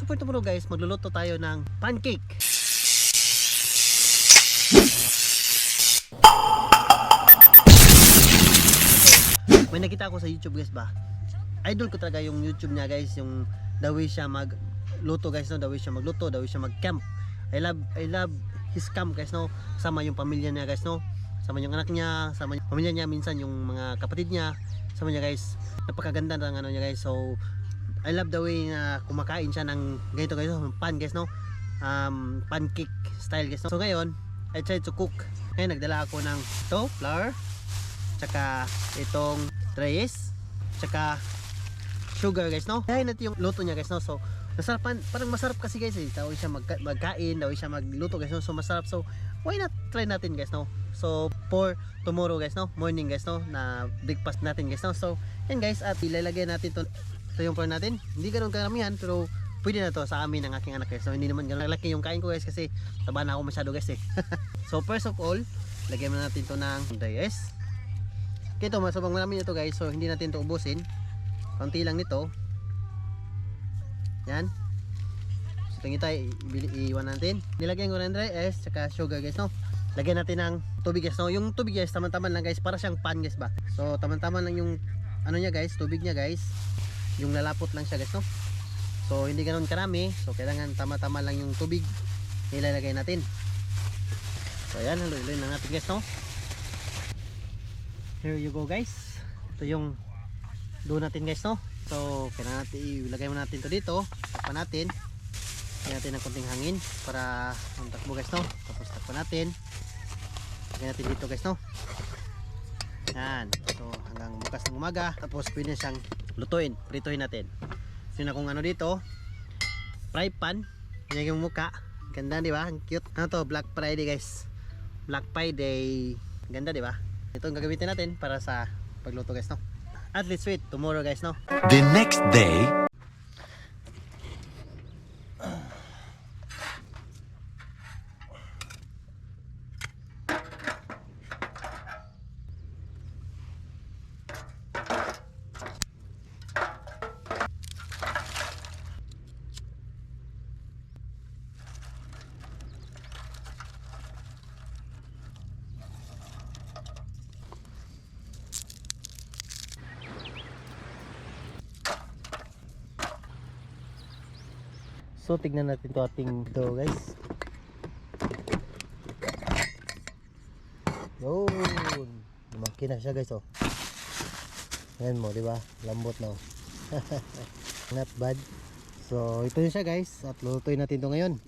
So for tomorrow guys, magluluto tayo ng pancake. May nakita ako sa YouTube guys ba. Idol ko talaga yung YouTube niya guys, yung the way siya magluto guys, no, the way siya magluto, the way siya mag-camp. I love his camp guys, no. Sama yung pamilya niya guys, no. Sama yung anak niya, sama yung pamilya niya, minsan yung mga kapatid niya, sama niya guys. Napakaganda ng ano niya guys. So I love the way na kumakain siya ng ganito guys, no? Pan guys, no. Pancake style guys, no. So ngayon, I tried to cook. Ngayon nagdala ako ng ito, flour, tsaka itong rice, tsaka sugar guys, no. Kaya natin yung luto niya guys, no. So nasarapan, parang masarap kasi guys eh. Daw siya magkain, daw siya magluto guys, no. So masarap, so why not try natin guys, no. So for tomorrow guys, no, morning guys, no, na breakfast natin guys, no. So yan guys, at ilalagay natin to yung flour natin. Hindi ganoon karamihan pero pwede na to sa amin ng aking anak guys. So hindi naman ganoon laki yung kain ko guys kasi taba na ako masyado guys eh. So first of all, lagyan na natin to ng rice. Ito, masabang marami nito guys, so hindi natin to ubusin. Konti lang nito. Yan. So tingin tayo, iwan natin. Nilagyan ko ng rice, tsaka sugar guys, no. Lagyan natin ng tubig guys, no. Yung tubig guys, taman-taman lang guys, para siyang pan guys ba. So taman-taman lang yung ano niya guys, tubig niya guys. Yung lalapot lang siya guys, no. So hindi ganoon karami, so kailangan tama-tama lang yung tubig nilalagay natin. So ayan, haluin lang natin guys, no. Here you go guys. Ito yung dough natin guys, no. So kailangan natin ilagay mo natin to dito. Takpan natin. Lagyan natin ng konting hangin para takbo guys, no. Tapos takpan natin. Lagyan natin dito guys, no. Yan. So hanggang bukas ng umaga. Tapos pwede siyang lutuin, prituin natin. So yun akong ano dito, fry pan. Yan yung muka. Ganda di ba? Ang cute. Ano to? Black Friday guys. Black Friday. Ganda di ba? Ito ang gagamitin natin para sa pagluto guys, no. At least wait tomorrow guys, no. The next day. So tignan natin to ating dough guys. Yun. Lumaki na siya guys, oh. Ayan mo, di ba? Lambot na, oh. Not bad. So ito yun siya guys. At lulutuin natin to ngayon.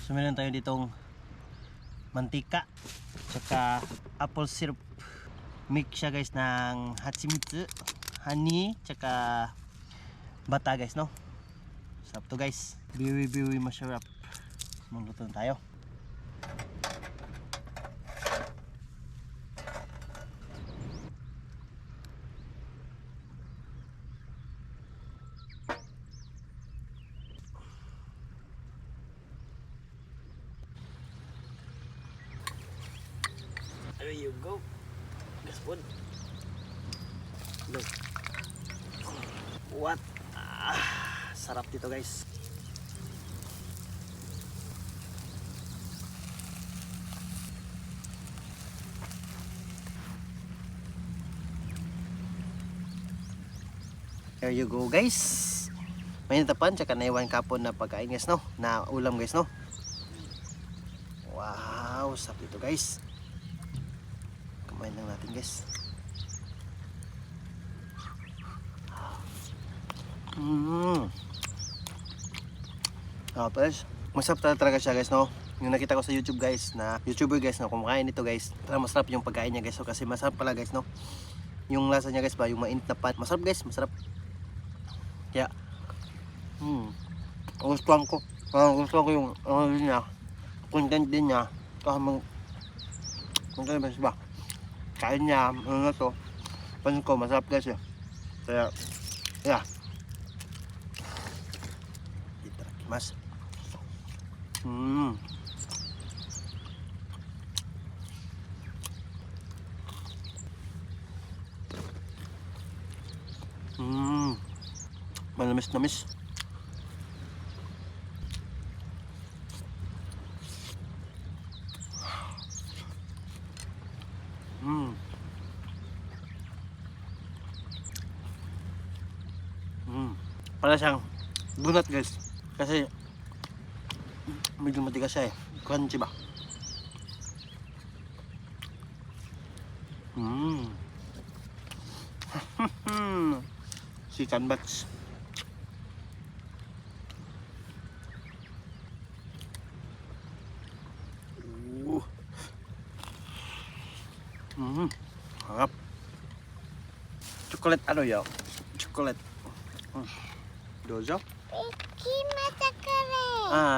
So meron tayo ditong mantika, tsaka apple syrup. Mix siya guys ng hatsumitsu, honey, tsaka bata guys, no. Sarap to guys. Biwi masarap. Magluto na tayo. There you go. Gas food. Look. What? Sarap dito guys. There you go guys. May natapan tsaka naiwan kapon na pagkain guys, no. Na ulam guys, no. Wow, sarap dito guys. Kumain lang natin guys. Tapos masarap talaga siya guys, no. Yung nakita ko sa YouTube guys, na YouTuber guys na kumakain nito guys, talagang masarap yung pagkain niya guys. So kasi masarap pala guys, no. Yung lasa niya guys ba, yung mainit na pan, masarap guys, masarap. Kaya gustuhan ko yung ano din niya, content din niya. Kasi content guys ba, kain niya, ano na to, pan ko, masarap guys eh. Kaya yeah, itadakimasu. Manamis-namis. Para siyang donut guys. Kasi medyo matigas siya eh. Crunchy ba? Chicken butts. Harap. Chocolate ano yun? Chocolate. Dozo?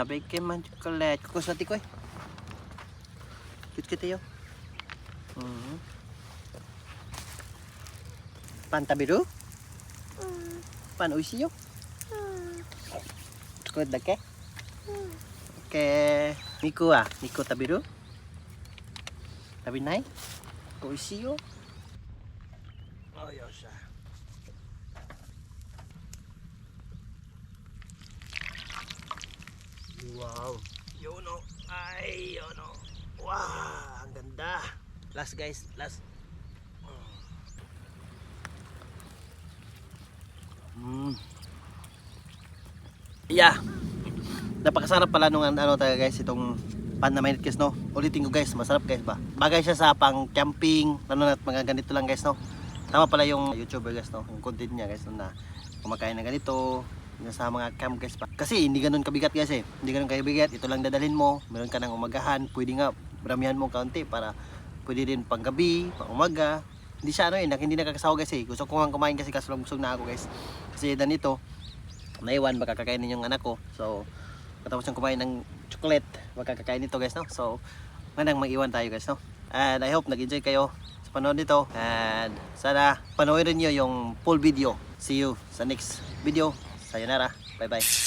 Bacon man chocolate. Kukos natin ko eh. Kit-kit yun. Pan tabiru? Pan uisi yo? Chocolate dake? Niku Niku tabiru? Tabi nai? Uisi yo? Oh, yosha. Wow. Yono. Ay, yono. Wow, ang ganda. Last guys, last. Yeah. Napakasarap pala nung ano talaga guys itong pan na mainit guys no. Ulitin ko guys, masarap guys ba. Bagay siya sa pang camping, ano na mga ganito lang guys no. Tama pala yung YouTuber guys no, yung content niya guys no, na kumakain ng ganito sa mga camp guys pa. Kasi hindi ganoon kabigat guys eh. Hindi ganoon kabigat, ito lang dadalhin mo. Meron ka ng umagahan, pwede nga maramihan mo kaunti para pwede din pang gabi, pang umaga. Hindi siya ano eh, hindi nakakasawa guys eh. Gusto ko nga kumain kasi kaso busog na ako guys. Kasi ganito, naiwan baka kakainin yung anak ko. So, katapos yung kumain ng chocolate, baka kakain nito guys no. So, manang maiwan tayo guys no. And I hope nag-enjoy kayo sa panood nito. And sana panoorin niyo yung full video. See you sa next video. Sayonara. Bye bye.